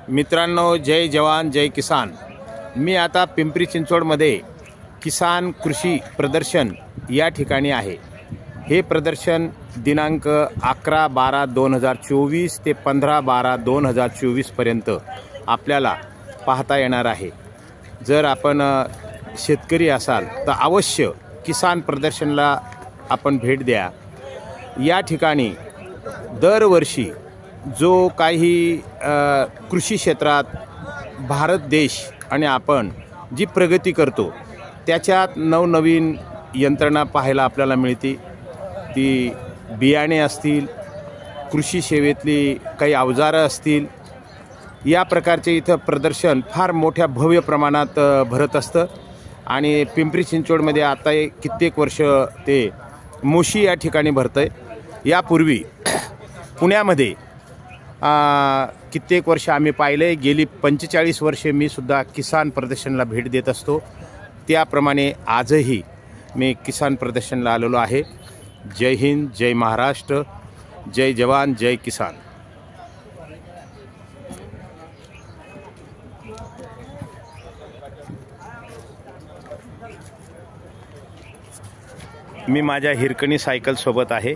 मित्रांनो, जय जवान जय किसान। मी आता पिंपरी चिंचवडमध्ये किसान कृषी प्रदर्शन या ठिकाणी आहे। हे प्रदर्शन दिनांक 11/12/2024 ते 15/12/2024 पर्यंत आपल्याला पाहता येणार आहे। जर आपण शेतकरी असाल तर अवश्य किसान प्रदर्शनला आपण भेट द्या। या ठिकाणी दरवर्षी जो काही कृषी क्षेत्रात भारत देश आणि आपण जी प्रगती करतो त्याच्यात नवनवीन यंत्रणा पाहायला आपल्याला मिळते। ती बियाणे असतील, कृषी सेवेतली काही अवजारं असतील, या प्रकारचे इथं प्रदर्शन फार मोठ्या भव्य प्रमाणात भरत असतं। आणि पिंपरी चिंचवडमध्ये आता कित्येक वर्ष ते मोशी या ठिकाणी भरतंय। यापूर्वी पुण्यामध्ये कित्येक वर्ष आम्ही पाहिले। गेली 45 वर्षे मी सुद्धा किसान प्रदर्शनला भेट देत असतो। त्याप्रमाणे आजही मी किसान प्रदर्शनला आलेलो आहे। जय हिंद, जय महाराष्ट्र, जय जवान जय किसान। मी माझ्या हिरकणी सायकल सोबत आहे।